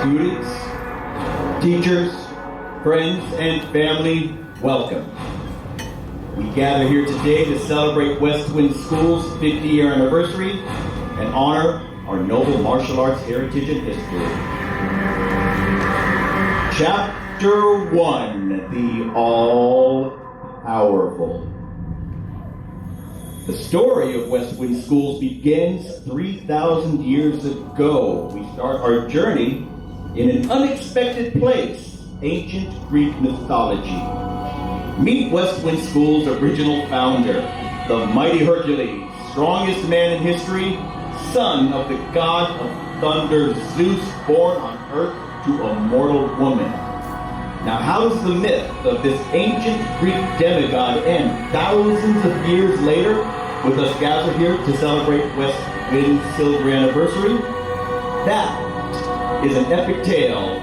students, teachers, friends, and family, welcome. We gather here today to celebrate West Wind School's 50-year anniversary and honor our noble martial arts heritage and history. Chapter 1, the All-Powerful. The story of West Wind Schools begins 3,000 years ago. We start our journey in an unexpected place, ancient Greek mythology. Meet West Wind School's original founder, the mighty Hercules, strongest man in history, son of the god of thunder Zeus, born on earth to a mortal woman. Now, how does the myth of this ancient Greek demigod end thousands of years later with us gathered here to celebrate West Wind's silver anniversary? That is an epic tale,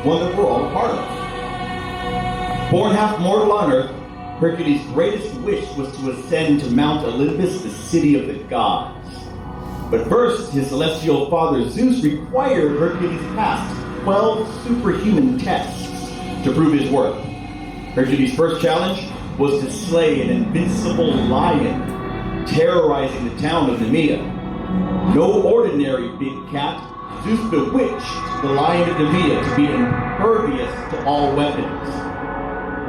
one that we're all a part of. Born half mortal on earth, Hercules' greatest wish was to ascend to Mount Olympus, the city of the gods. But first, his celestial father Zeus required Hercules pass 12 superhuman tests to prove his worth. Hercules' first challenge was to slay an invincible lion, terrorizing the town of Nemea. No ordinary big cat, Zeus bewitched the lion of Nemea to be impervious to all weapons,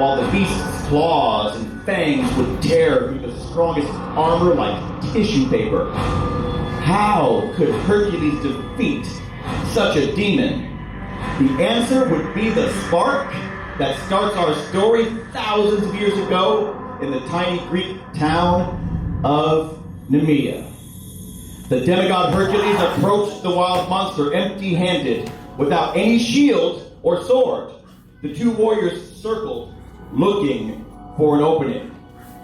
while the beast's claws and fangs would tear through the strongest armor like tissue paper. How could Hercules defeat such a demon? The answer would be the spark that starts our story thousands of years ago in the tiny Greek town of Nemea. The demigod Hercules approached the wild monster empty-handed, without any shield or sword. The two warriors circled, looking for an opening.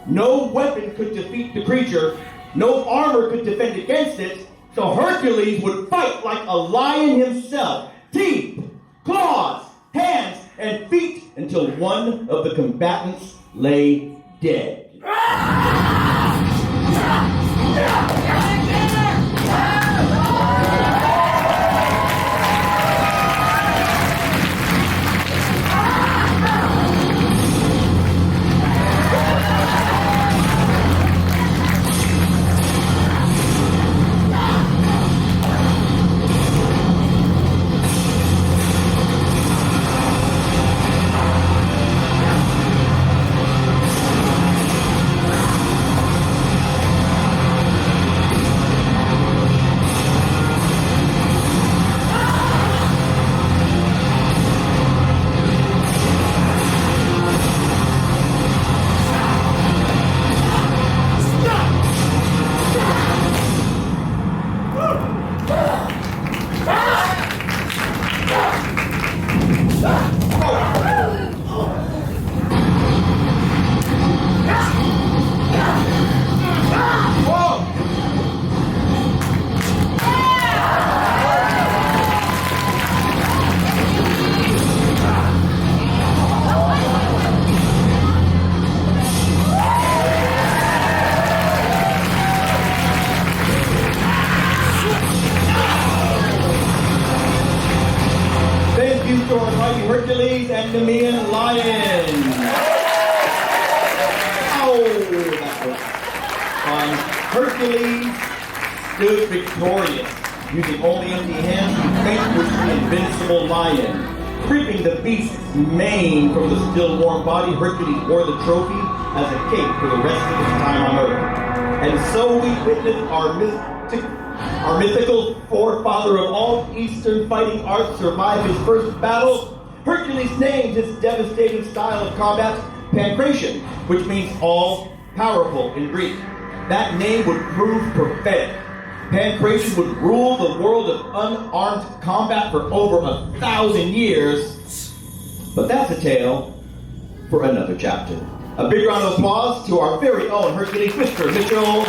No weapon could defeat the creature, no armor could defend against it, so Hercules would fight like a lion himself, teeth, claws, hands, and feet, until one of the combatants lay dead. Hercules and Nemean lion. Oh, that was fun. Hercules stood victorious, using only empty hands to vanquish the invincible lion. Ripping the beast's mane from the still warm body, Hercules wore the trophy as a cape for the rest of his time on Earth. And so we witnessed our mythical forefather of all Eastern fighting arts survive his first battle. Hercules named his devastating style of combat Pancration, which means all-powerful in Greek. That name would prove prophetic. Pancration would rule the world of unarmed combat for over 1,000 years. But that's a tale for another chapter. A big round of applause to our very own Hercules, Mr. Mitchell.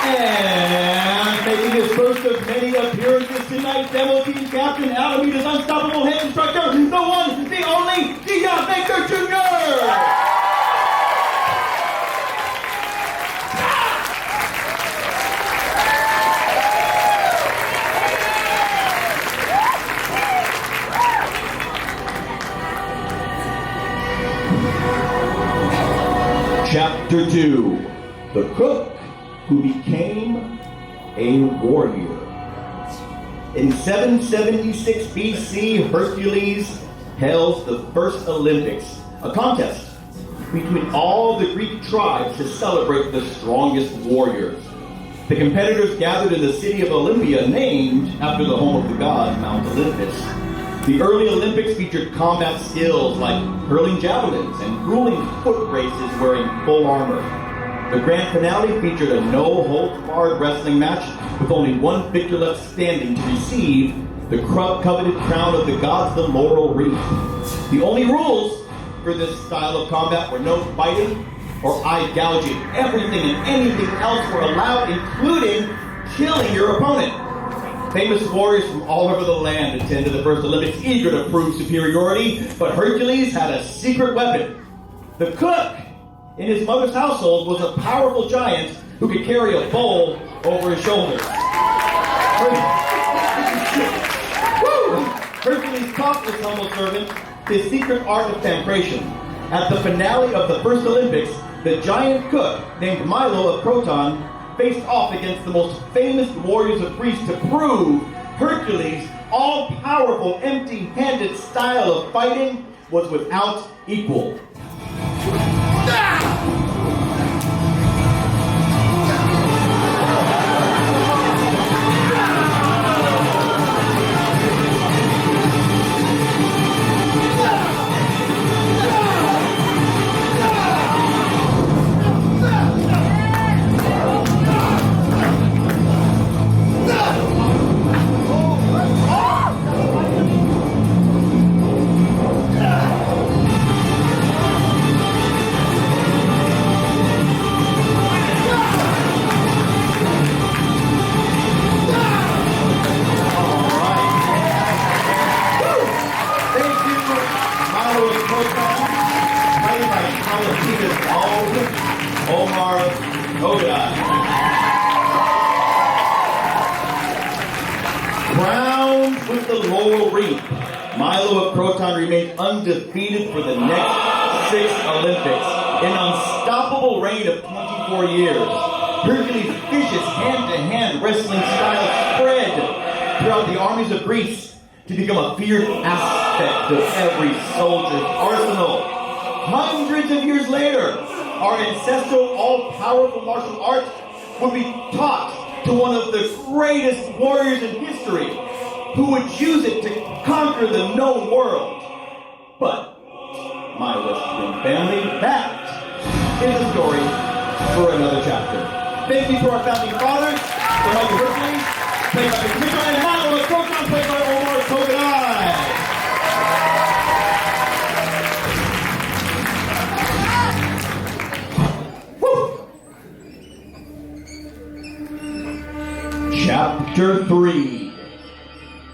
And making his first of many appearances tonight, Demo Team Captain, Alameda's unstoppable head instructor, the one, the only, Dion Baker Jr. Chapter 2, The Cook Who Became a Warrior. In 776 BC, Hercules held the first Olympics, a contest between all the Greek tribes to celebrate the strongest warriors. The competitors gathered in the city of Olympia, named after the home of the god, Mount Olympus. The early Olympics featured combat skills like hurling javelins and grueling foot races wearing full armor. The grand finale featured a no-holds-barred wrestling match with only one victor left standing to receive the coveted crown of the gods, the laurel wreath. The only rules for this style of combat were no fighting or eye gouging. Everything and anything else were allowed, including killing your opponent. Famous warriors from all over the land attended the first Olympics, eager to prove superiority, but Hercules had a secret weapon. The cook in his mother's household was a powerful giant who could carry a bowl over his shoulders. Hercules taught this humble servant his secret art of temptation. At the finale of the first Olympics, the giant cook named Milo of Croton faced off against the most famous warriors of Greece to prove Hercules' all-powerful, empty-handed style of fighting was without equal. Crowned with the laurel wreath, Milo of Croton remained undefeated for the next 6 Olympics, an unstoppable reign of 24 years. Hercules' vicious hand-to-hand wrestling style spread throughout the armies of Greece to become a feared aspect of every soldier's arsenal. Hundreds of years later, our ancestral all-powerful martial art would be taught to one of the greatest warriors in history, who would use it to conquer the known world. But my West Wind family, that is a story for another chapter. Thank you to our founding fathers, the mighty Hercules, played by the Commissioner, and Milo of Croton, played by Omar Kogadai. Chapter 3,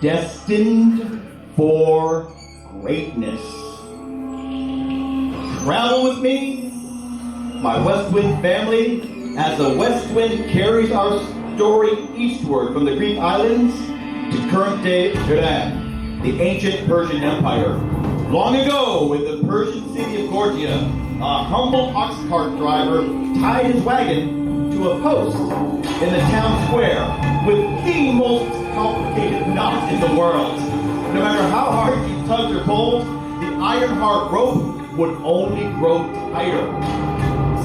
Destined for Greatness. Travel with me, my West Wind family, as the West Wind carries our story eastward from the Greek islands to current-day Iran, the ancient Persian Empire. Long ago, in the Persian city of Gorgia, a humble ox cart driver tied his wagon to a post in the town square with the most complicated knot in the world. No matter how hard he tugged or pulled, the iron-hard rope would only grow tighter.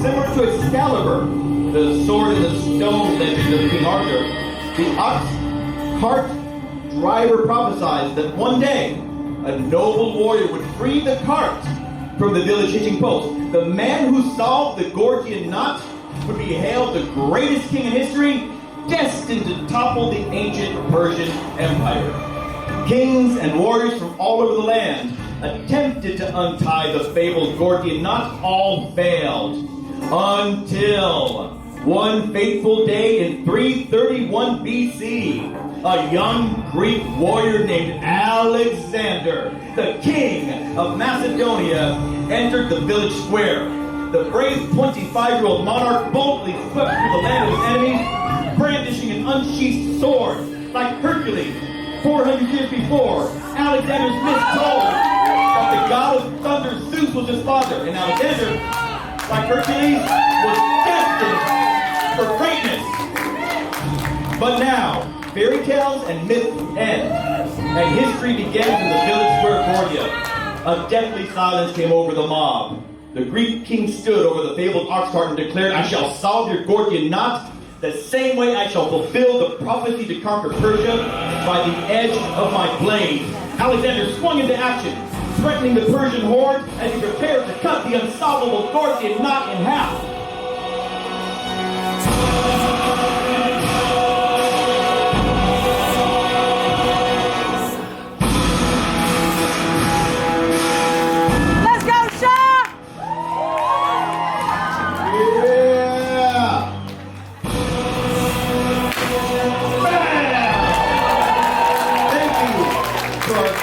Similar to Excalibur, the sword and the stone legend of King Arthur, the ox cart driver prophesied that one day a noble warrior would free the cart from the village hitching post. The man who solved the Gordian knot would be hailed the greatest king in history, destined to topple the ancient Persian Empire. Kings and warriors from all over the land attempted to untie the fabled Gordian knot, all failed. Until one fateful day in 331 BC, a young Greek warrior named Alexander, the king of Macedonia, entered the village square. The brave 25-year-old monarch boldly swept through the land of his enemies, brandishing an unsheathed sword. Like Hercules, 400 years before, Alexander's myth told that the god of thunder, Zeus, was his father, and Alexander like Hercules, was destined for greatness. But now, fairy tales and myths end, and history begins in the village square Gordia. A deathly silence came over the mob. The Greek king stood over the fabled ox cart and declared, "I shall solve your Gordian knot the same way I shall fulfill the prophecy to conquer Persia by the edge of my blade." Alexander swung into action, threatening the Persian horde as he prepared to cut the unsolvable Gordian knot in half.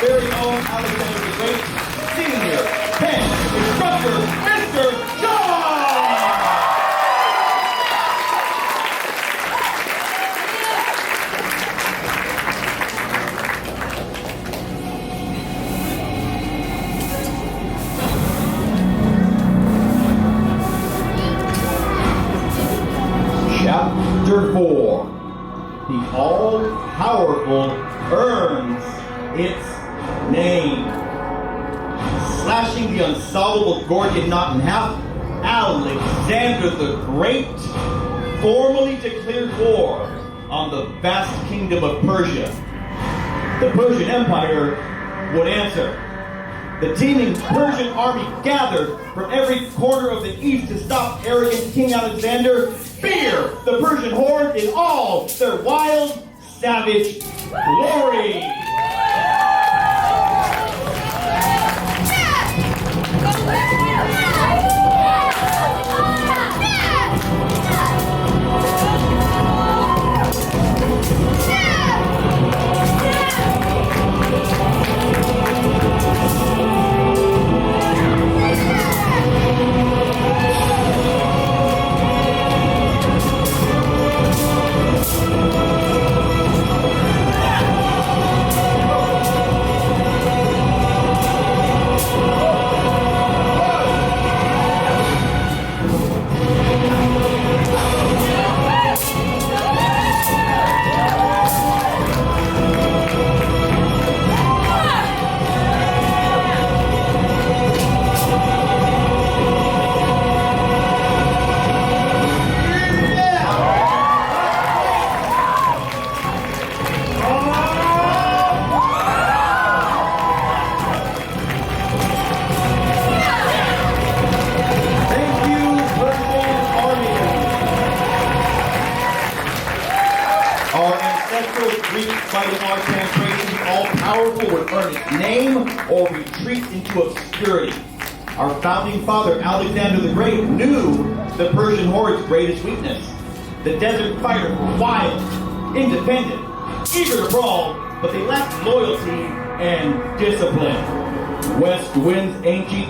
Very own Alexander the Great, Senior, Pen, Instructor, Mr. John! Chapter 4. The all-powerful earns its name. Slashing the unsolvable Gordian knot in half, Alexander the Great formally declared war on the vast kingdom of Persia. The Persian Empire would answer. The teeming Persian army gathered from every corner of the east to stop arrogant King Alexander. Fear the Persian horde in all their wild, savage glory. Fighting our translation, the all-powerful would earn its name or retreat into obscurity. Our founding father, Alexander the Great, knew the Persian horde's greatest weakness. The desert fighters were wild, independent, eager to brawl, but they lacked loyalty and discipline. West Wind's ancient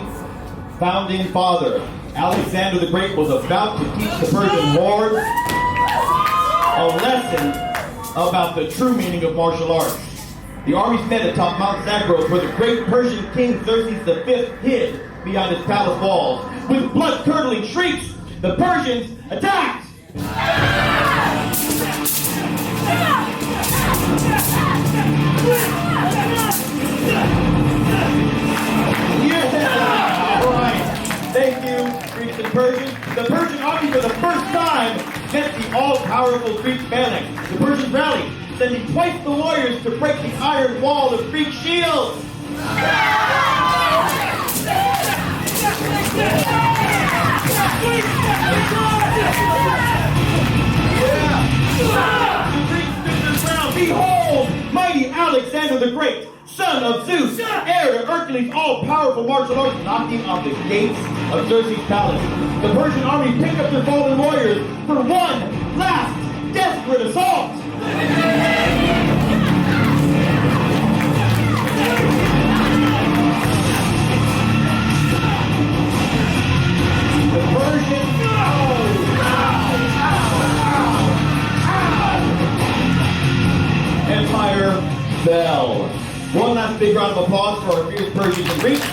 founding father, Alexander the Great, was about to teach the Persian horde a lesson about the true meaning of martial arts. The armies met atop Mount Zagros, where the great Persian king Xerxes V hid beyond his palace walls. With blood-curdling shrieks, the Persians attacked! Yeah! All right. Thank you, Greeks and Persians. The Persian army for the first time met the all-powerful Greek phalanx. The Persians rallied, sending twice the warriors to break the iron wall of Greek shields. The Greeks stood their ground. Behold, mighty Alexander the Great, son of Zeus, heir to Hercules' all-powerful martial arts, knocking on the gates of Xerxes' palace. The Persian army picked up their fallen warriors for one last desperate assault. The Persian Empire fell. One last big round of applause for our fierce Persians and Greeks.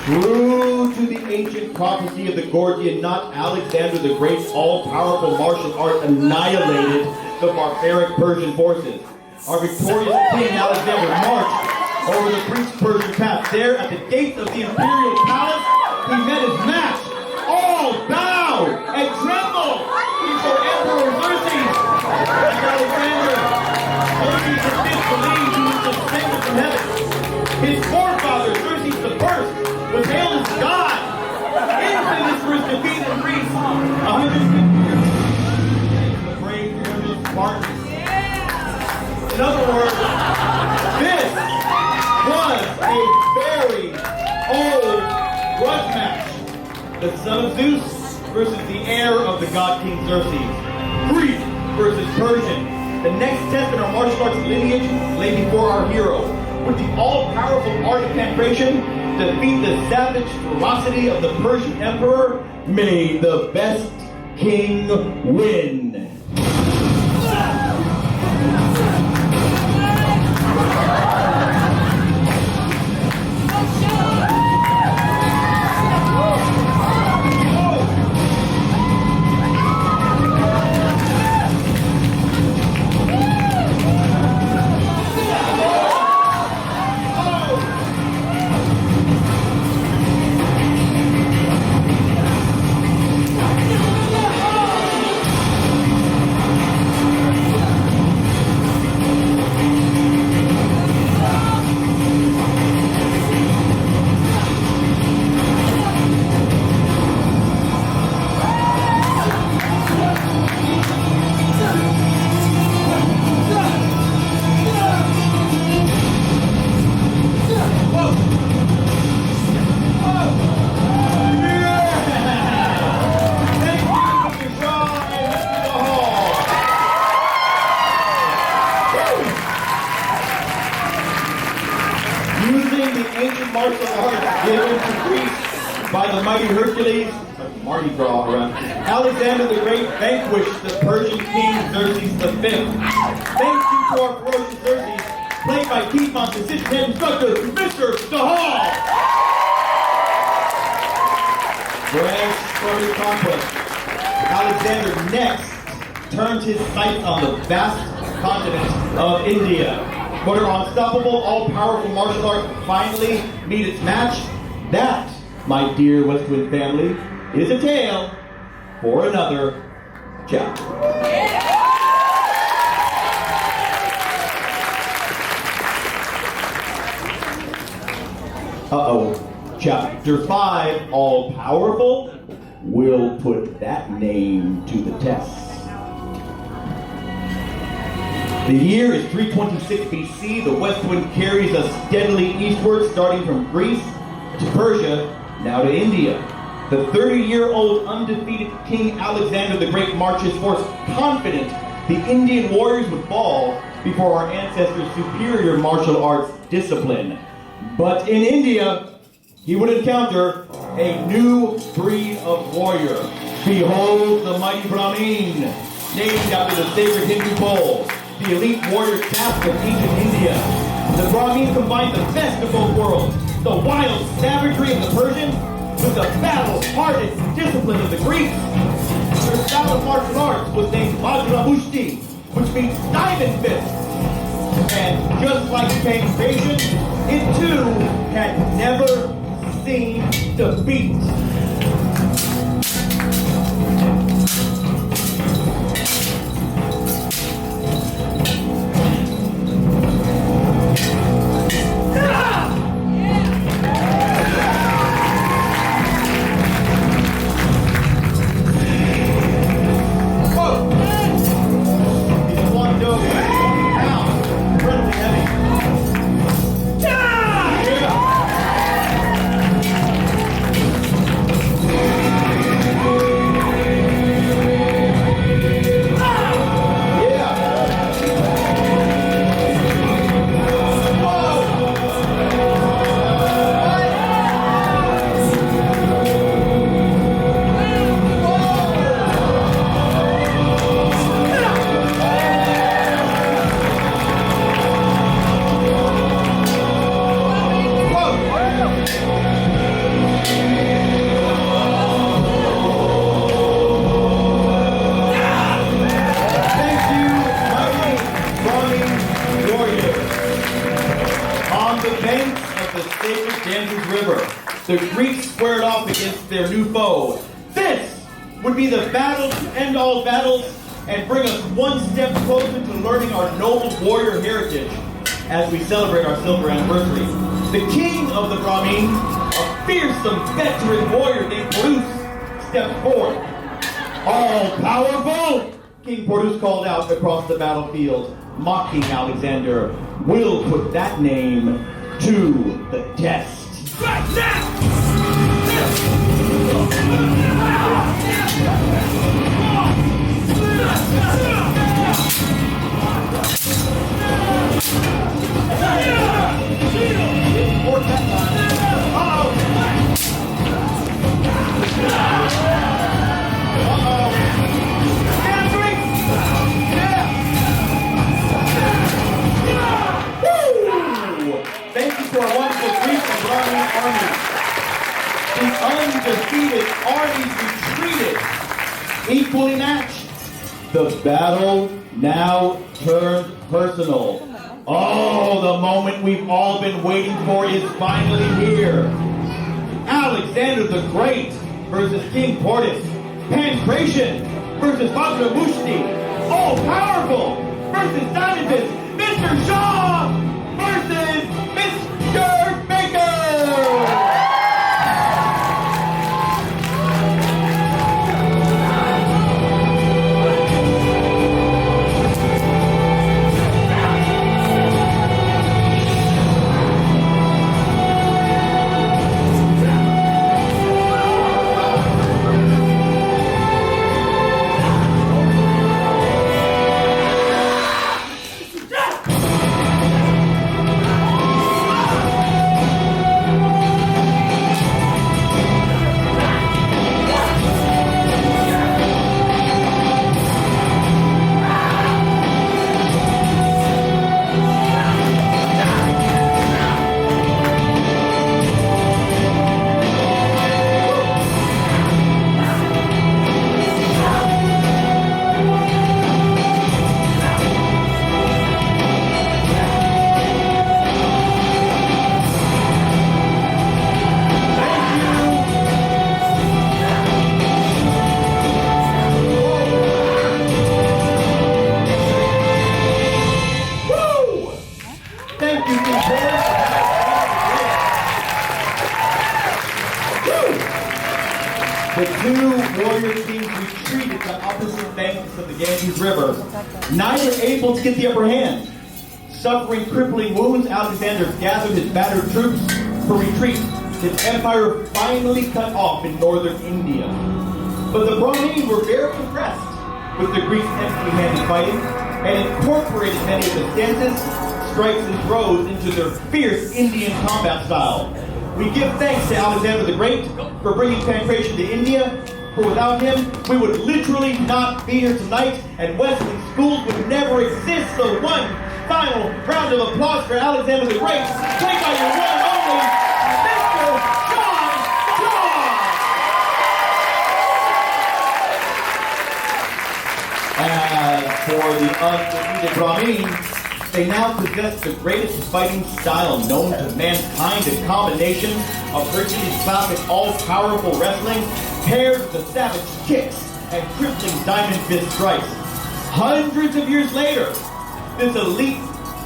True to the ancient prophecy of the Gordian knot, Alexander the Great's all-powerful martial art annihilated the barbaric Persian forces. Our victorious King Alexander marched over the Greek Persian path. There, at the gates of the imperial palace, he met his match. All bowed and trembled before Emperor Xerxes. Like Alexander, Xerxes had disbelieved he was descended from heaven. His forefather, Xerxes the First, was hailed as God, infamous for his defeat in Greece 150 years ago. The brave fearless Spartans. In other words, this was a very old grudge match. The son of Zeus versus the heir of the god King Xerxes. Greek versus Persian. The next test in our martial arts lineage lay before our hero. With the all-powerful art of penetration, defeat the savage ferocity of the Persian emperor. May the best king win. Martial arts given to Greece by the mighty Hercules, Mardi Gras around. Alexander the Great vanquished the Persian king Xerxes V. Thanks to our ferocious Xerxes, played by Piedmont's assistant head instructor, Mr. Sahal. Grand story conquest. Alexander next turned his sights on the vast continent of India. But our unstoppable, all-powerful martial art finally meet its match. That, my dear West Wind family, is a tale for another chapter. Chapter 5, all-powerful, we'll put that name to the test. The year is 326 BC. The west wind carries us steadily eastward, starting from Greece to Persia, now to India. The 30-year-old undefeated King Alexander the Great marches forth confident the Indian warriors would fall before our ancestors' superior martial arts discipline. But in India, he would encounter a new breed of warrior. Behold the mighty Brahmin, named after the sacred Hindu bull, the elite warrior caste of ancient India. The Brahmin combined the best of both worlds, the wild savagery of the Persians with the battle-hardened discipline of the Greeks. Their style of martial arts was named Vajra Mushti, which means diamond fist. And just like King Invasion, it too had never seen defeat. the Greeks squared off against their new foe. This would be the battle to end all battles and bring us one step closer to learning our noble warrior heritage as we celebrate our silver anniversary. The king of the Brahmin, a fearsome veteran warrior named Porus, steps forward. All-powerful! King Porus called out across the battlefield, mocking Alexander. We'll put that name to the test. Thank you to our wonderful Greek and Brahmin armies. The undefeated armies retreated, equally matched. The battle now turned personal. Oh, the moment we've all been waiting for is finally here. Alexander the Great versus King Porus. Pancration versus Bok-fu. All powerful versus Diamond Fist. Mr. Shaw versus Mr. Baker. The two warrior teams retreated to opposite banks of the Ganges River, neither able to get the upper hand. Suffering crippling wounds, Alexander gathered his battered troops for retreat, his empire finally cut off in northern India. But the Brahmin were very impressed with the Greeks' empty-handed fighting and incorporated many of the stances, strikes, and throws into their fierce Indian combat style. We give thanks to Alexander the Great for bringing pancration to India, for without him, we would literally not be here tonight, and Westland schools would never exist. So one final round of applause for Alexander the Great, played by your one and only Mr. John John! As for the undefeated Brahmin, they now possess the greatest fighting style known to mankind, a combination of Hercules' classic all-powerful wrestling paired with the savage kicks and crippling diamond fist strikes. Hundreds of years later, this elite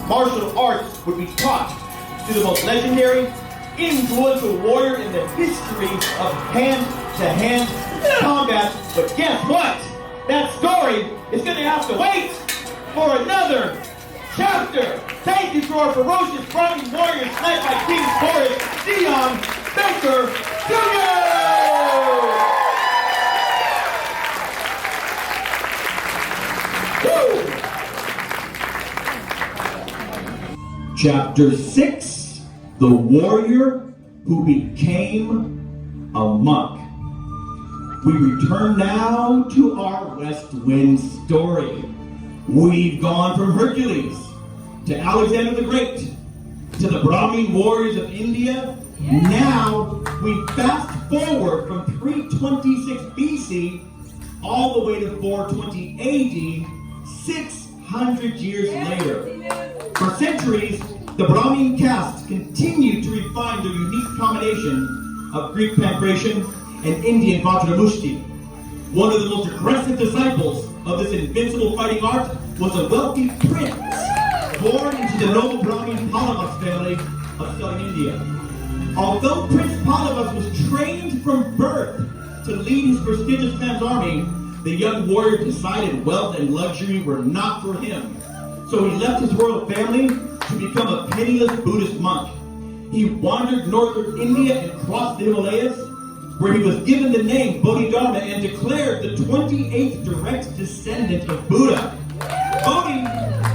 martial arts would be taught to the most legendary, influential warrior in the history of hand-to-hand combat. But guess what? That story is going to have to wait for another chapter. Thank you to our ferocious Brahmin warriors led by King Porus, Dion Baker Jr. Woo! Chapter 6, The Warrior Who Became a Monk. We return now to our West Wind story. We've gone from Hercules to Alexander the Great to the Brahmin warriors of India. Now we fast forward from 326 BC all the way to 420 AD, 600 years later. For centuries, the Brahmin caste continued to refine their unique combination of Greek pankration and Indian Vajramushti. One of the most aggressive disciples of this invincible fighting art was a wealthy prince born into the noble Brahmin Pallavas family of southern India. Although Prince Pallavas was trained from birth to lead his prestigious clan's army, the young warrior decided wealth and luxury were not for him. So he left his royal family to become a penniless Buddhist monk. He wandered northern India and crossed the Himalayas, where he was given the name Bodhidharma and declared the 28th direct descendant of Buddha. Bodhi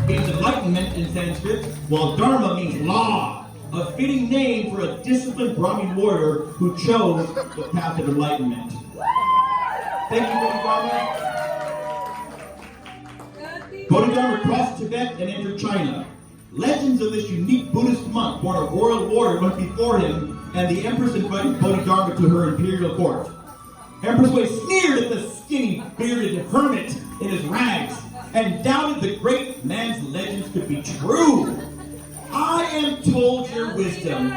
means enlightenment in Sanskrit, while Dharma means law, a fitting name for a disciplined Brahmin warrior who chose the path of enlightenment. Thank you, Bodhidharma. Bodhidharma crossed Tibet and entered China. Legends of this unique Buddhist monk, born a royal warrior, went before him, and the Empress invited Bodhidharma to her imperial court. Empress Wei sneered at the skinny, bearded hermit in his rags, and doubted the great man's legends could be true. I am told your wisdom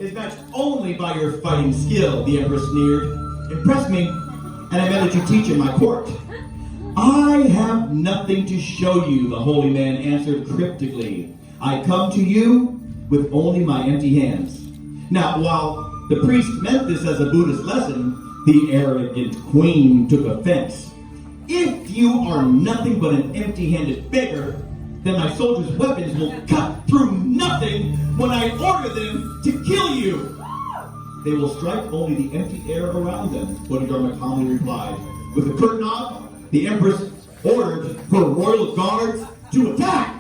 is matched only by your fighting skill, the Empress sneered. Impress me, and I may let you teach in my court. I have nothing to show you, the holy man answered cryptically. I come to you with only my empty hands. Now, while the priest meant this as a Buddhist lesson, the arrogant queen took offense. If you are nothing but an empty-handed beggar, then my soldiers' weapons will cut through nothing when I order them to kill you. They will strike only the empty air around them, Bodhidharma calmly replied. With a curt nod, the Empress ordered her royal guards to attack.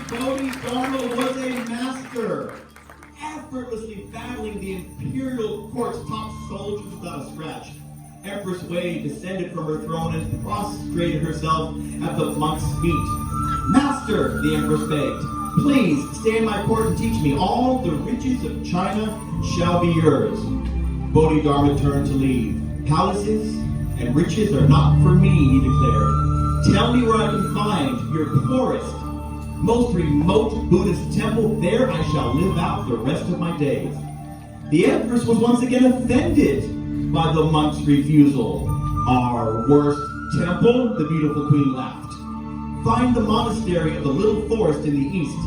Bodhidharma was a master, effortlessly battling the imperial court's top soldiers without a scratch. Empress Wei descended from her throne and prostrated herself at the monk's feet. Master, the Empress begged, please stay in my court and teach me. All the riches of China shall be yours. Bodhidharma turned to leave. Palaces and riches are not for me, he declared. Tell me where I can find your poorest, most remote Buddhist temple. There I shall live out the rest of my days. The Empress was once again offended by the monk's refusal. Our worst temple, the beautiful queen laughed. Find the monastery of the little forest in the east.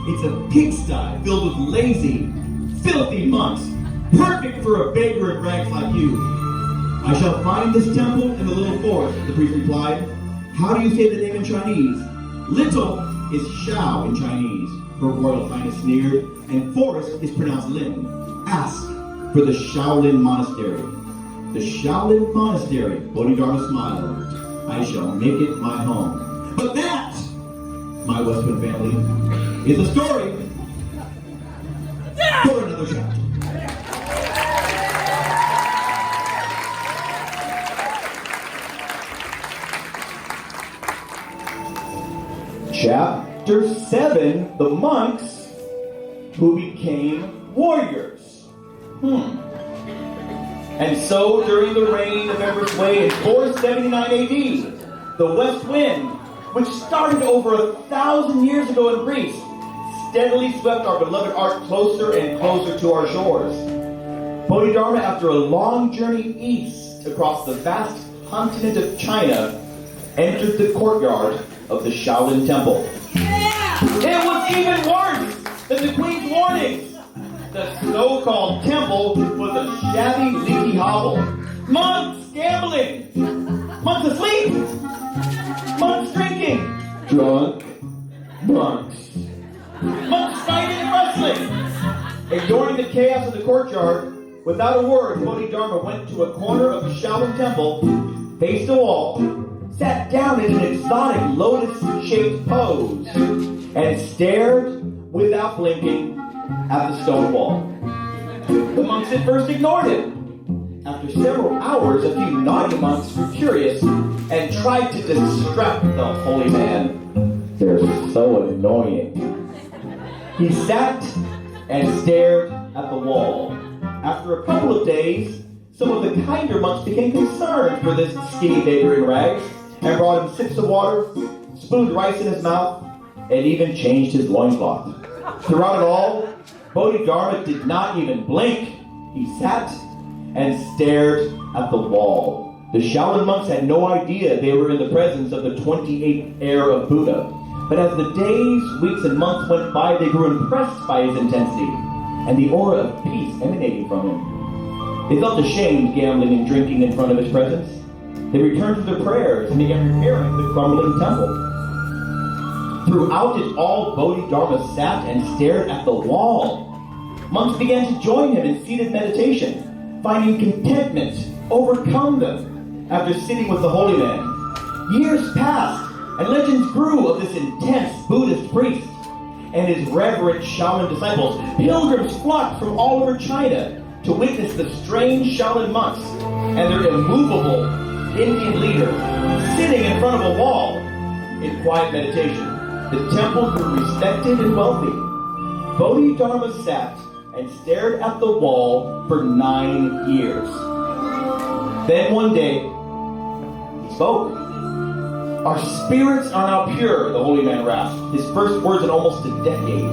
It's a pigsty filled with lazy, filthy monks, perfect for a beggar in rags like you. I shall find this temple in the little forest, the priest replied. How do you say the name in Chinese? Little is Shao in Chinese, her royal highness sneered, and forest is pronounced Lin. Ask for the Shaolin Monastery. The Shaolin Monastery, Bodhidharma smiled. I shall make it my home. But that, my Westwood family, is a story for another chapter. Chapter 7, the monks who became warriors. And so, during the reign of Empress Wei in 479 AD, the West Wind, which started over 1,000 years ago in Greece, steadily swept our beloved art closer and closer to our shores. Bodhidharma, after a long journey east across the vast continent of China, entered the courtyard of the Shaolin Temple. It was even worse than the Queen's warnings. The so-called temple was a shabby, leaky hovel. Monks gambling! Monks asleep! Monks drinking! Drunk monks. Monks fighting and wrestling! Ignoring the chaos of the courtyard, without a word, Bodhidharma went to a corner of the Shaolin temple, faced a wall, sat down in an exotic lotus-shaped pose, and stared without blinking at the stone wall. The monks at first ignored him. After several hours, a few naughty monks grew curious and tried to distract the holy man. They're so annoying. He sat and stared at the wall. After a couple of days, some of the kinder monks became concerned for this skinny beggar in rags and brought him sips of water, spooned rice in his mouth, and even changed his loincloth. Throughout it all, Bodhidharma did not even blink. He sat and stared at the wall. The Shaolin monks had no idea they were in the presence of the 28th heir of Buddha. But as the days, weeks, and months went by, they grew impressed by his intensity and the aura of peace emanating from him. They felt ashamed gambling and drinking in front of his presence. They returned to their prayers and began repairing the crumbling temple. Throughout it all, Bodhidharma sat and stared at the wall. Monks began to join him in seated meditation, finding contentment overcome them after sitting with the holy man. Years passed, and legends grew of this intense Buddhist priest and his reverent Shaolin disciples. Pilgrims flocked from all over China to witness the strange Shaolin monks and their immovable Indian leader sitting in front of a wall in quiet meditation. The temple grew respected and wealthy. Bodhidharma sat and stared at the wall for 9 years. Then one day, he spoke. Our spirits are now pure, the holy man rasped, his first words in almost a decade.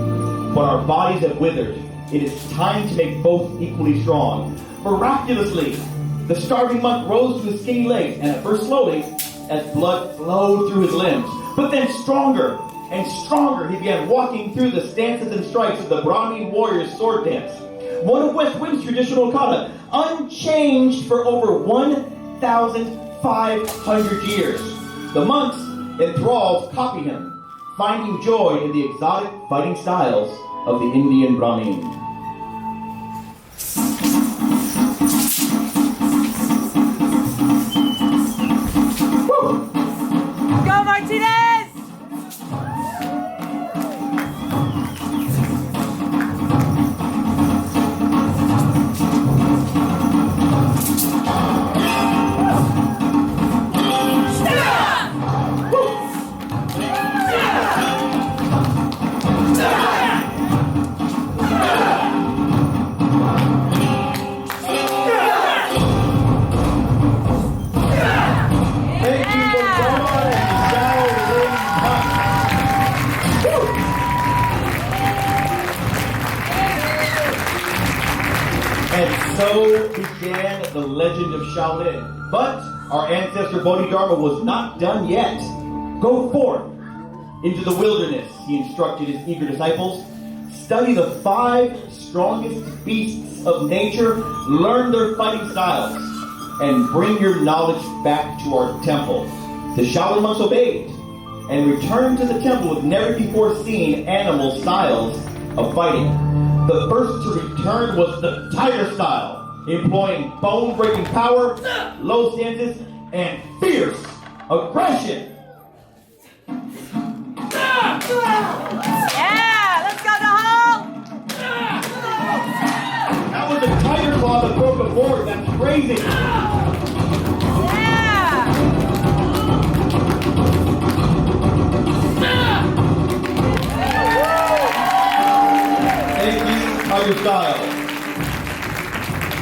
But our bodies have withered. It is time to make both equally strong. Miraculously, the starving monk rose to his skinny legs, and at first slowly, as blood flowed through his limbs. But then stronger and stronger, he began walking through the stances and strikes of the Brahmin warrior's sword dance. One of West Wind's traditional kata, unchanged for over 1,500 years. The monks, enthralled, copy him, finding joy in the exotic fighting styles of the Indian Brahmin. Woo! Go Martinez! So began the legend of Shaolin. But our ancestor Bodhidharma was not done yet. Go forth into the wilderness, he instructed his eager disciples. Study the 5 strongest beasts of nature, learn their fighting styles, and bring your knowledge back to our temple. The Shaolin monks obeyed and returned to the temple with never before seen animal styles of fighting. The first to return was the tiger style, employing bone-breaking power, low stances, and fierce aggression. Yeah, let's go to home. That was a tiger claw that broke a board. That's crazy. Yeah. Thank you, tiger style.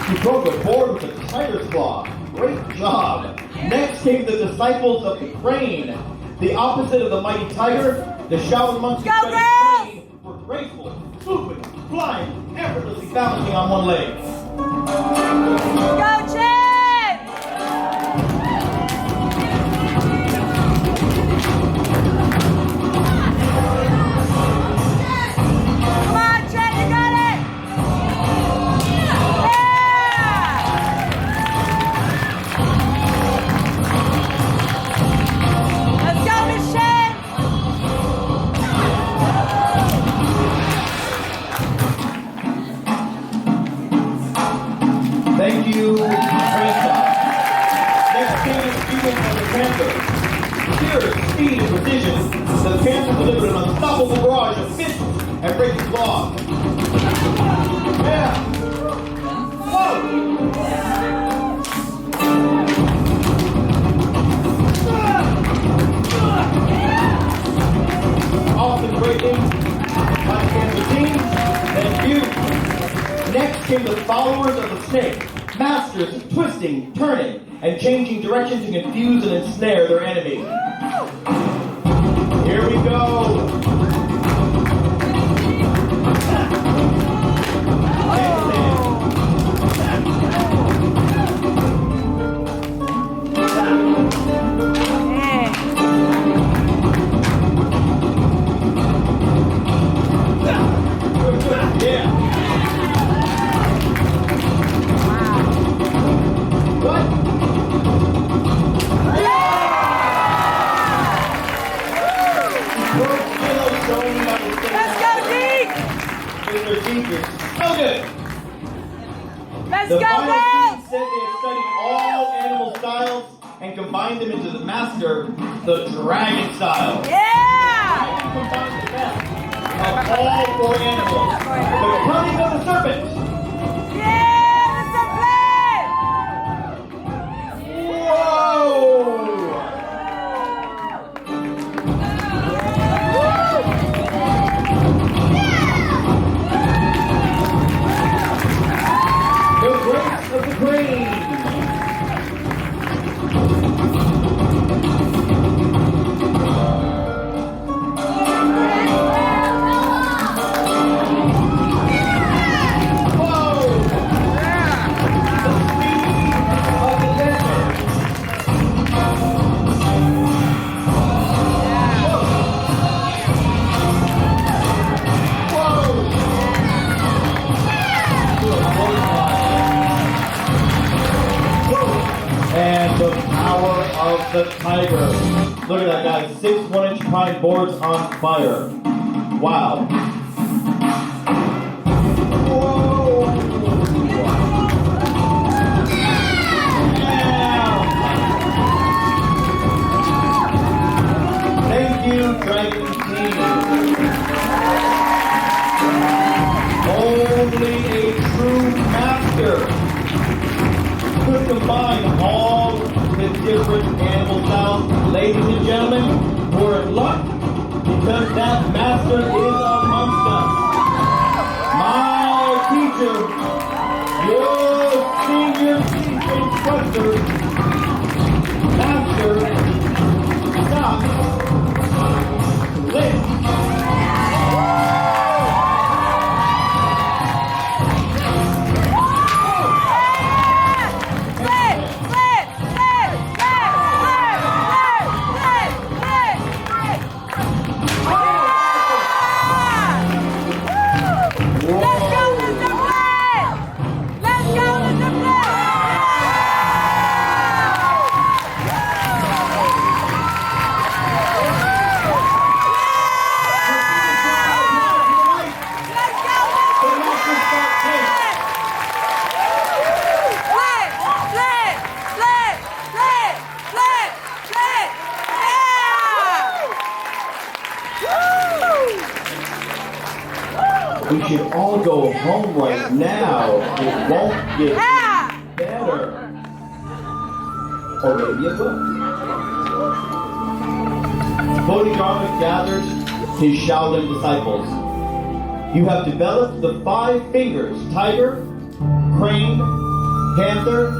You broke a board with a tiger's claw. Great job. Next came the disciples of the crane. The opposite of the mighty tiger, the Shaolin monks Go, girls! were graceful, swooping, flying, effortlessly balancing on one leg. Go, Chad! Come on, Chad, you got it! precision, the panther delivered an unstoppable barrage of fists and breaking claws. Yeah. Whoa. Often breaking, like team, then you. Next came the followers of the snake, masters of twisting, turning, and changing direction to confuse and ensnare their enemy. Here we go. The Fire Team said they had studied all animal styles and combined them into the master, the dragon style. Yeah! And combined the best of all four animals. The cunning of the serpent. Yeah, Whoa! The grace of the grain. And the power of the tiger. Look at that, guys. 6 1-inch pine boards on fire. Wow. Whoa. Yeah. Thank you, Dragon Team. Only a true master could combine all the different animal styles. Ladies and gentlemen, we're in luck because that master is amongst us. My teacher, your senior instructor, Master Stop Lynch. We should all go home right now. It won't get better. Or maybe it will. Bodhidharma gathers his Shaolin disciples. You have developed the 5 fingers: tiger, crane, panther,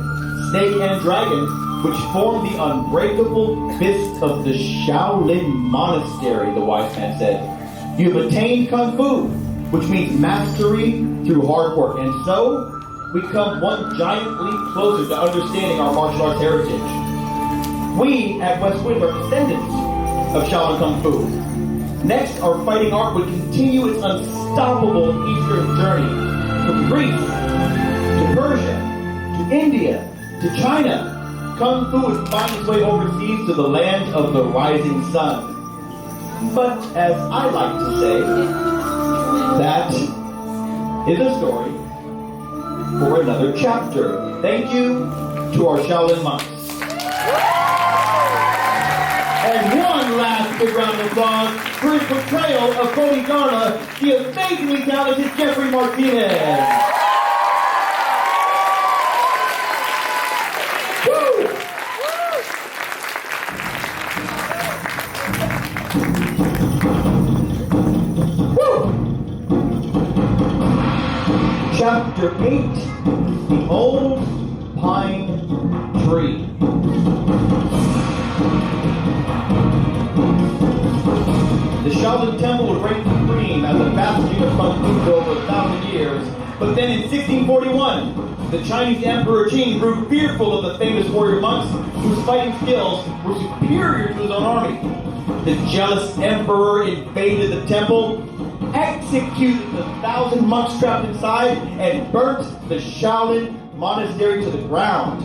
snake, and dragon, which form the unbreakable fist of the Shaolin Monastery, the wise man said. You have attained Kung Fu, which means mastery through hard work. And so, we come one giant leap closer to understanding our martial arts heritage. We at West Wind are descendants of Shaolin Kung Fu. Next, our fighting art would continue its unstoppable eastern journey from Greece to Persia to India to China. Kung Fu would find its way overseas to the land of the rising sun. But as I like to say, that is a story for another chapter. Thank you to our Shaolin monks. And one one last big round of applause for his portrayal of Cody Garna, the amazingly talented Jeffrey Martinez. Woo! Chapter 8, The Old Pine Tree. The Shaolin Temple would reign supreme as a bastion of Kung Fu for over 1,000 years, but then in 1641, the Chinese Emperor Qing grew fearful of the famous warrior monks whose fighting skills were superior to his own army. The jealous emperor invaded the temple, executed the 1,000 monks trapped inside, and burnt the Shaolin monastery to the ground.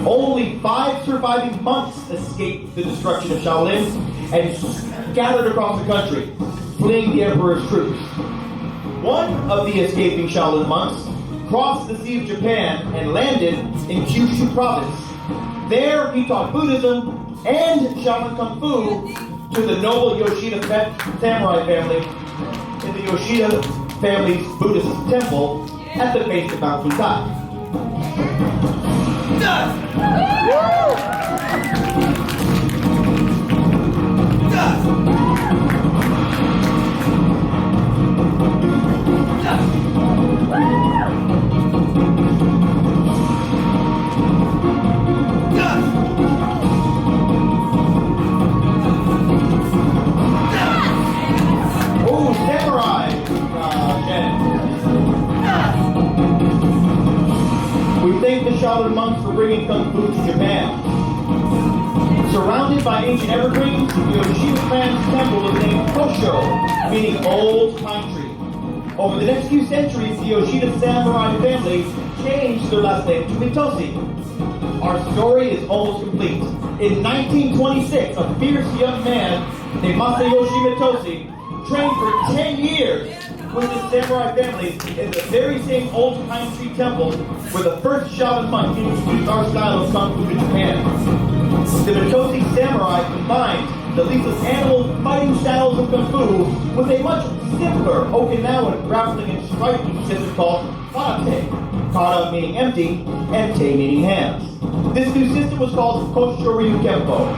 Only 5 surviving monks escaped the destruction of Shaolin and scattered across the country, fleeing the emperor's troops. One of the escaping Shaolin monks crossed the Sea of Japan and landed in Kyushu province. There he taught Buddhism and Shaolin Kung Fu to the noble Yoshida samurai family in the Yoshida family's Buddhist temple at the base of Mount Futai. Oh, samurai! We thank the Shaolin monks for bringing Kung Fu to Japan. Surrounded by ancient evergreens, the Yoshida clan's temple is named Kosho, meaning old pine tree. Over the next few centuries, the Yoshida samurai family changed their last name to Mitoshi. Our story is almost complete. In 1926, a fierce young man named Masayoshi Mitoshi trained for 10 years with his samurai family in the very same old pine tree temple where the first Shaolin monks introduced our style of Kung Fu to Japan. The Mitoshi samurai combined the lethal animal fighting styles of Kung Fu with a much simpler Okinawan grappling and striking system called Kata. Kata meaning empty, and Te meaning hands. This new system was called Koshoryu Kempo.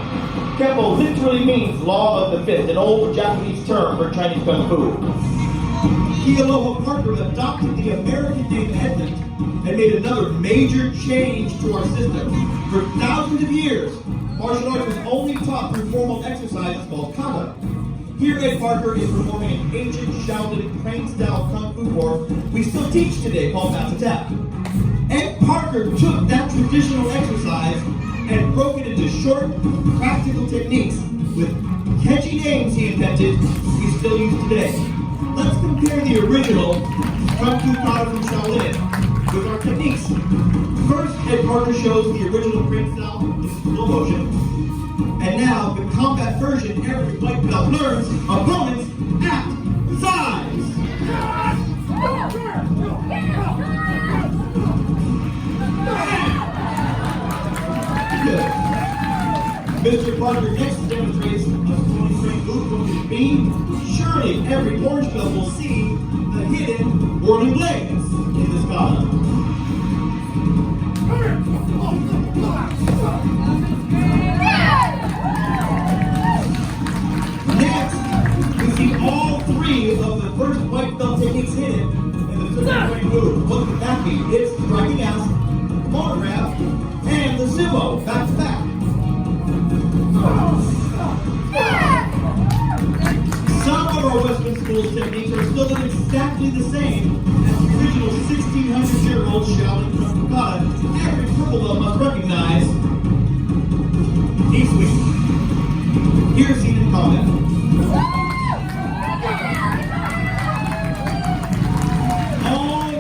Kempo literally means law of the fist, an old Japanese term for Chinese Kung Fu. Kealoha Parker adopted the American name Edmund and made another major change to our system. For thousands of years, martial arts was only taught through formal exercises called kata. Here Ed Parker is performing an ancient Shaolin crane-style Kung Fu form we still teach today called Mass Attack. Ed Parker took that traditional exercise and broke it into short, practical techniques with catchy names he invented we still use today. Let's compare the original Kung Fu Kata from Shaolin with our techniques. First, Ed Parker shows the original crane style in slow motion. And now, the combat version every white belt learns, opponents act size. Good. Mr. Parker next demonstrates a slowing crane move from his beam. Surely every orange belt will see the hidden whirling blades in this kata. Next, we see all 3 of the first white belt techniques hidden in the circle crane move. What could that be? It's striking out, monograph, and the sumo back to back. Some of our Western schools techniques are still exactly the same as the original 1600-year-old Shaolin Kung Fu Kata. Every purple belt must recognize each week. Here's seen in combat. All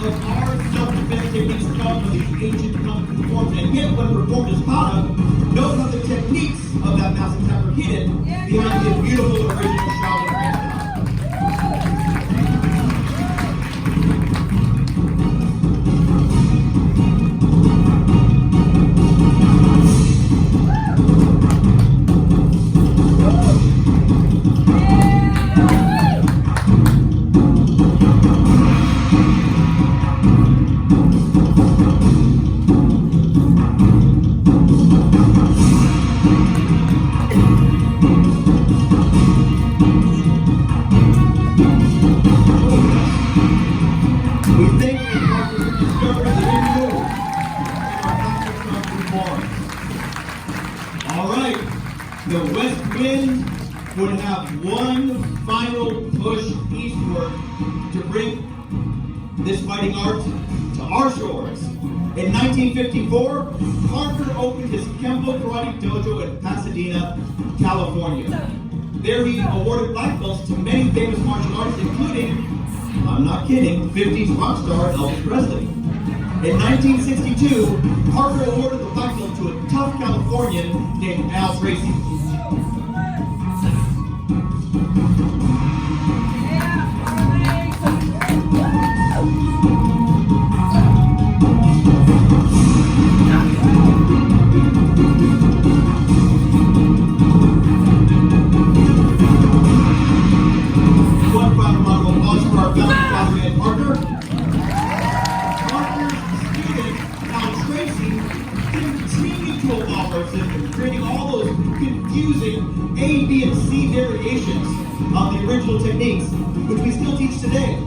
of our self-defense techniques come from these ancient Kung Fu forms, and yet when performed as kata, note how the techniques of that mass attack are hidden behind the beautiful original Shaolin crane style. We thank you for the discovery of the new move in our conference reform. All right, the West Wind would have one final push eastward to bring this fighting art to our shores. In 1954, Parker opened his Kempo Karate Dojo in Pasadena, California. There he awarded black belts to many famous martial artists, including, I'm not kidding, 50s rock star Elvis Presley. In 1962, Parker awarded the black belt to a tough Californian named Al Tracy. One round of applause for our founding father, Parker. Parker's student, Al Tracy, continued to evolve our system, creating all those confusing A, B, and C variations of the original techniques, which we still teach today.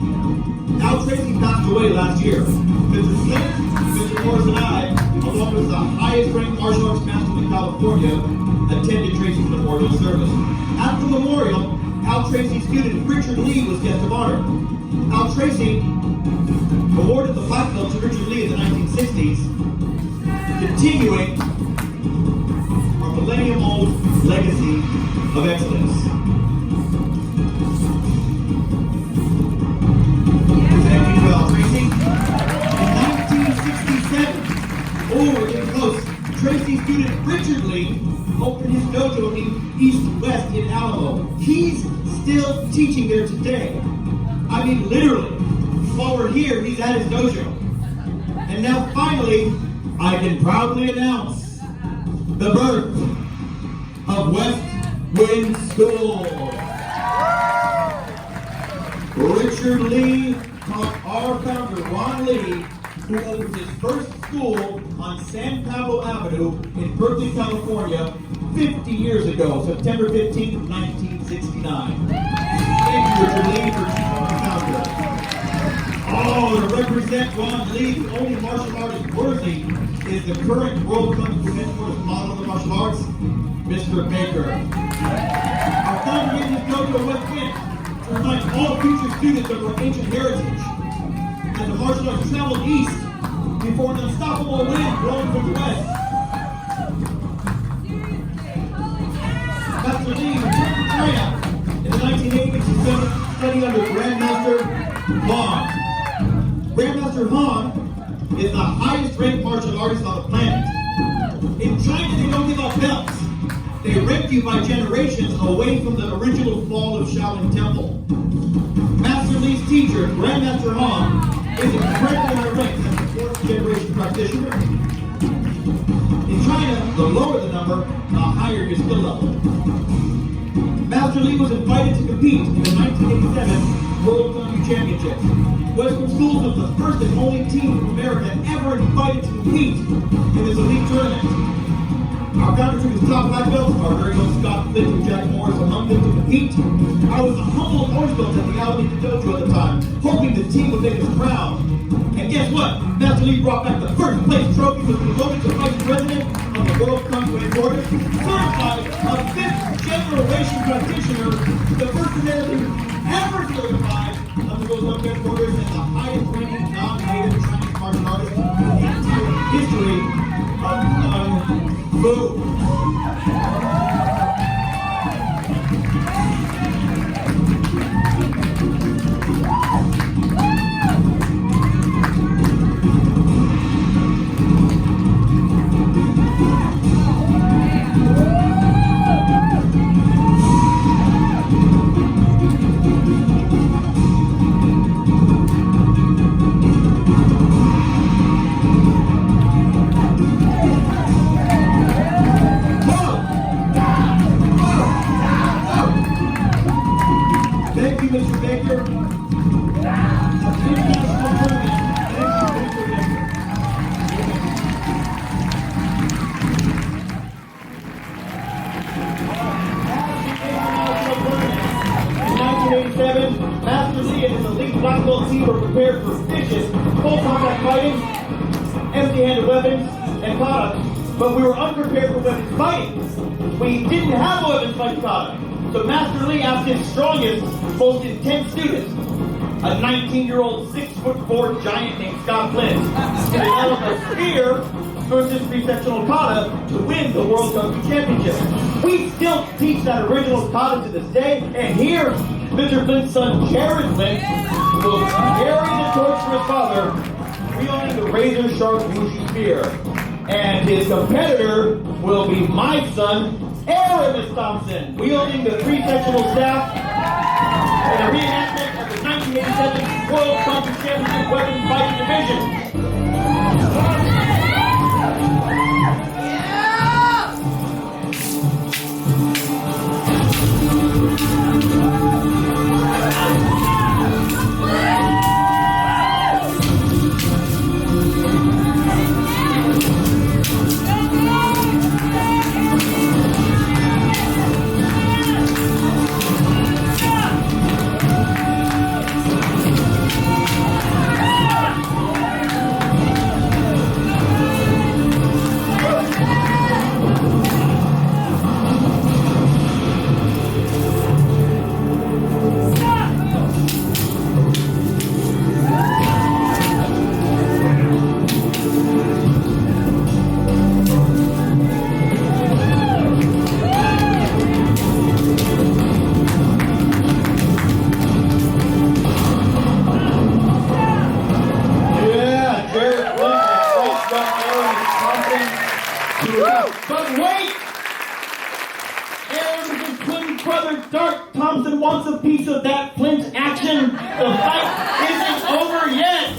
Al Tracy passed away last year. Mr. Smith, Mr. Morris, and I, along with the highest-ranked martial arts master in California, attended Tracy's memorial service. At the memorial, Al Tracy's student Richard Lee was guest of honor. Al Tracy awarded the black belt to Richard Lee in the 1960s, continuing our millennium-old legacy of excellence. Thank you, Al Tracy. In 1967, we're getting close. Tracy's student Richard Lee opened his dojo in East West in Alamo. He's still teaching there today. I mean, literally. While we're here, he's at his dojo. And now, finally, I can proudly announce the birth of West Wind School. Richard Lee taught our founder, Ron Lee, who opened his first school on San Pablo Avenue in Berkeley, California, 50 years ago, September 15th, 1969. Thank you, Richard Lee, for teaching our founder. Oh, to represent Ron Lee, the only martial artist worthy is the current world Kung Fu headquarters model of the martial arts, Mr. Baker. Our founder gave this dojo West Wind to remind all future students of our ancient heritage. As the martial arts traveled east before an unstoppable wind blowing from the west. Master Lee returned to China in the 1980s to study under Grandmaster Han. Grandmaster Han is the highest ranked martial artist on the planet. In China, they don't give out belts. They rank you by generations away from the original fall of Shaolin Temple. Master Lee's teacher, Grandmaster Han, is incredibly high ranked as a fourth generation practitioner. In China, the lower the number, the higher your skill level. Master Lee was invited to compete in the 1987 World Kung Fu Championships. Western Schools was the first and only team from America ever invited to compete in this elite tournament. Our founder took his top black belts, our very own Scott Flint and Jack Morris among them to compete. I was a humble orange belt at the Alameda Dojo at the time, hoping the team would make us proud. And guess what? Master Lee brought back the first place trophy with the promoted to Vice President of the World Kung Fu Headquarters, certified a fifth generation practitioner, the first American ever certified of the World Kung Fu Headquarters, and the highest ranking non-native Chinese martial artist in the entire history of Kung Fu. kata, but we were unprepared for weapons fighting. We didn't have a weapons fighting kata. So Master Lee asked his strongest, most intense students, a 19-year-old 6'4" giant named Scott Flint, to develop a spear versus three-sectional kata to win the World Kung Fu Championship. We still teach that original kata to this day, and here, Mr. Flint's son, Jared Flint, will carry the torch for his father, wielding the razor-sharp wushu spear. And his competitor will be my son, Aaron Thompson, wielding the three-sectional staff in a reenactment of the 1987 World Kung Fu Championship Weapons Fighting Division. But wait! Aaron's twin brother Dark Thompson wants a piece of that Flint action. The fight isn't over yet!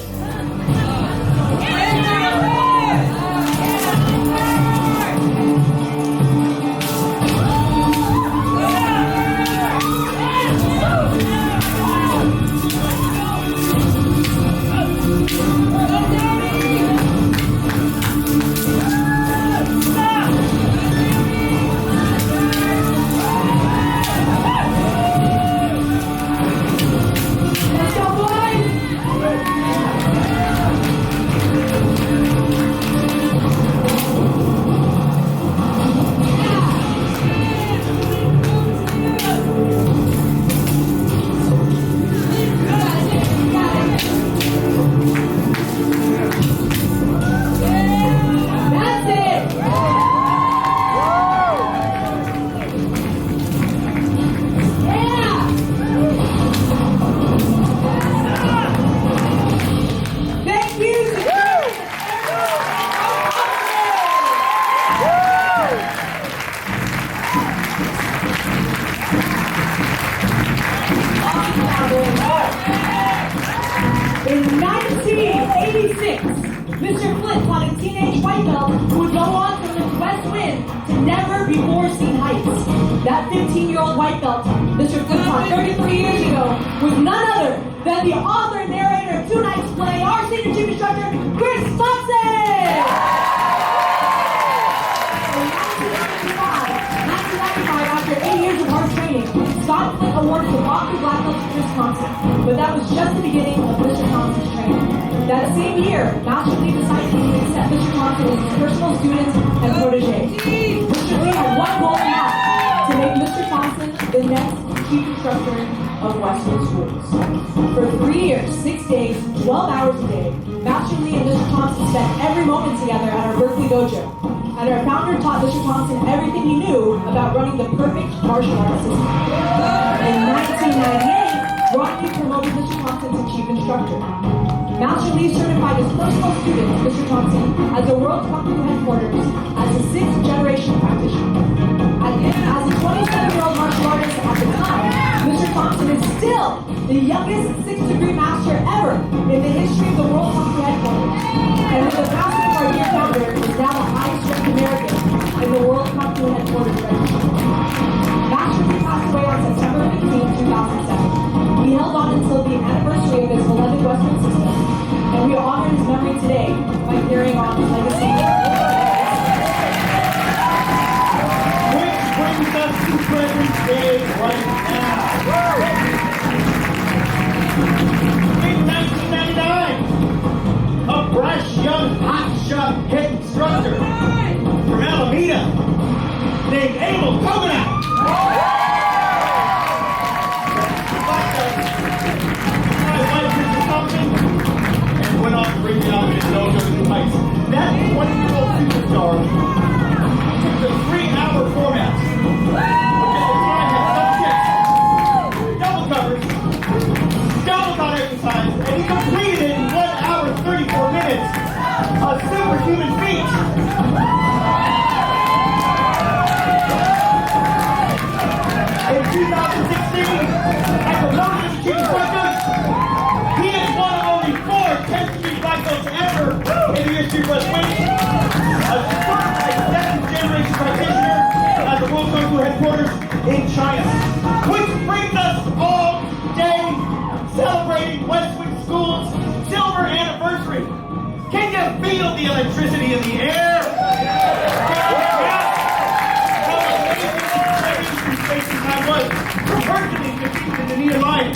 In 1986, Mr. Flint taught a teenage white belt who would go on to lift West Wind to never-before-seen heights. That 15-year-old white belt Mr. Flint taught 33 years ago was none other than the author and narrator of tonight's play, our senior chief instructor, Chris Thompson! In 1995, after 8 years of hard training, Scott Flint awarded the Bok-fu black belt to Chris Thompson. But that was just the beginning of Mr. Thompson's training. That same year, Master Lee decided to accept Mr. Thompson as his personal student and protege. Mr. Lee had one goal in mind, to make Mr. Thompson the next chief instructor of Westwood Schools. For 3 years, 6 days, 12 hours a day, Master Lee and Mr. Thompson spent every moment together at our Berkeley dojo. And our founder taught Mr. Thompson everything he knew about running the perfect martial arts system. In 1998, Rodney promoted Mr. Thompson to chief instructor. Master Lee certified his personal student, Mr. Thompson, as the World Kung Fu headquarters as a 6th-generation practitioner. As a 27-year-old martial artist at the time, Mr. Thompson is still the youngest 6th-degree master ever in the history of the World Kung Fu headquarters. And with the passing of our dear founder, is now the highest-ranked American in the World Kung Fu headquarters register. Master Lee passed away on September 15, 2007. We held on until the anniversary of his beloved Western system, and we honor his memory today by carrying on his legacy. Which brings us to present day right now. electricity in the air. Space and time was from Hercules defeated the Nemean lion.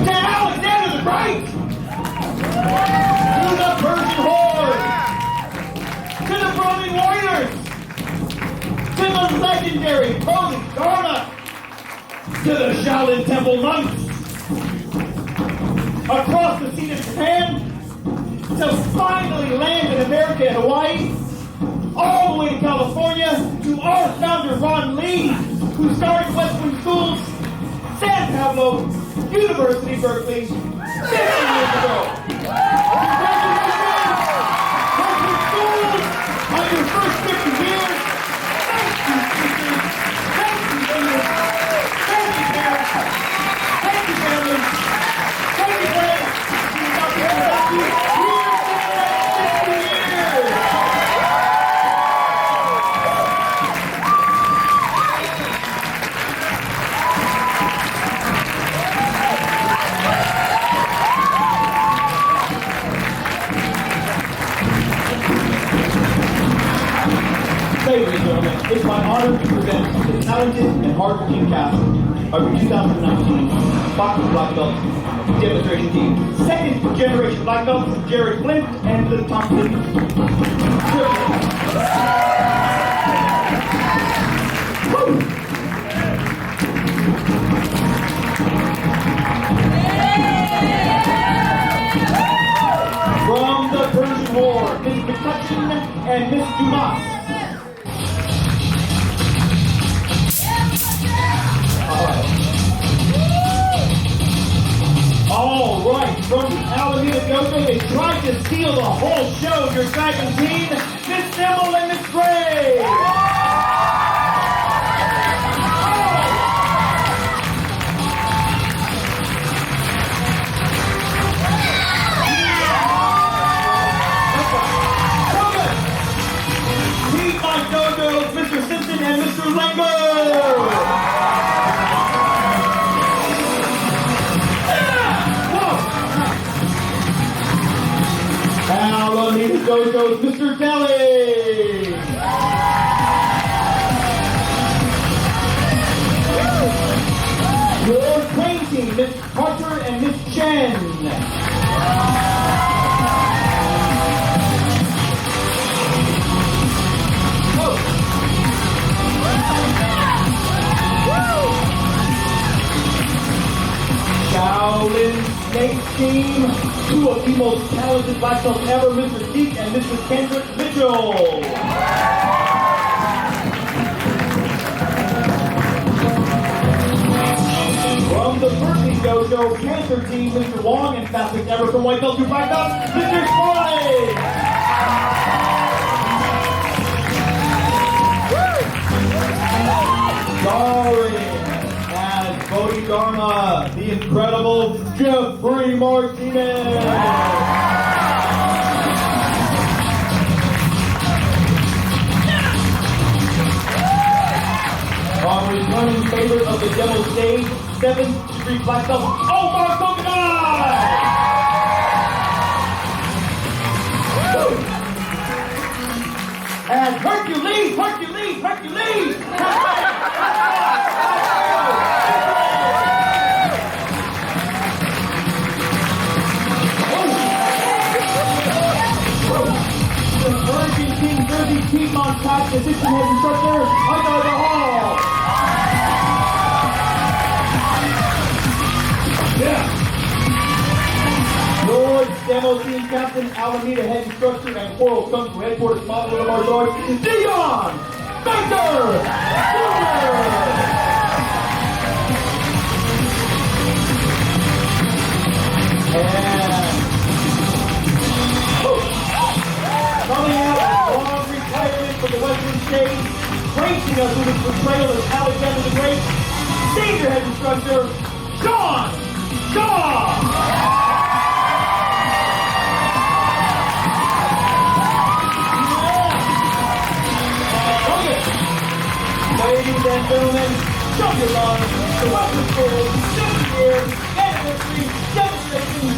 To Alexander the Great. To the Persian horde. To the Roman warriors. To the legendary Bodhidharma. To the Shaolin Temple monks. Across the sea of Japan. To finally land in America and Hawaii. All the way to California, to our founder, Ron Lee, who started West Point Schools, San Pablo, University, Berkeley, 50 years ago. Congratulations! West Point Schools, on your first 50 years. Thank you, teachers. Thank you, students. Thank you, parents. Thank you, families. Thank you, friends. Thank you. Ladies and gentlemen, it's my honor to present the talented and hardworking cast of the 2019 Bok-fu Black Belt demonstration team. Second generation Black Belts, Jared Flint and the Thompson. From the Persian horde, Miss McCutcheon and Miss Dumas. All right, from the Alameda Dojo, they tried to steal the whole show. Your dragon team, Miss Simmel and Miss Gray. Meet my dojos, Mr. Simpson and Mr. Lengo. Alameda Dojo's Mr. Kelly. Your train team, Miss Carter and Miss Chen. Shaolin Snake team, two of the most talented black belts ever, Mr. Zeke and Mr. Kendrick Mitchell. From the Berkeley Dojo, Cancer team, Mr. Wong and fastest ever from white belt to black belt, Mr. Smiley. Sorry. Bodhidharma, the incredible Jeffrey Martinez. Our returning favorite of the demo stage, 7th Street Black Belt, Omar Coconut! And Hercules! Team on top, position head instructor, under the hall. Yeah. Lord Demo Team Captain, Alameda head instructor, and Coral Kung Fu headquarters model of our arts, Dion Baker Jr. And coming out long retirement from the Western States, gracing us with his portrayal as Alexander the Great, senior head instructor, Sean Shaw! Ladies and gentlemen, show your love, the Western School 50 year anniversary demonstration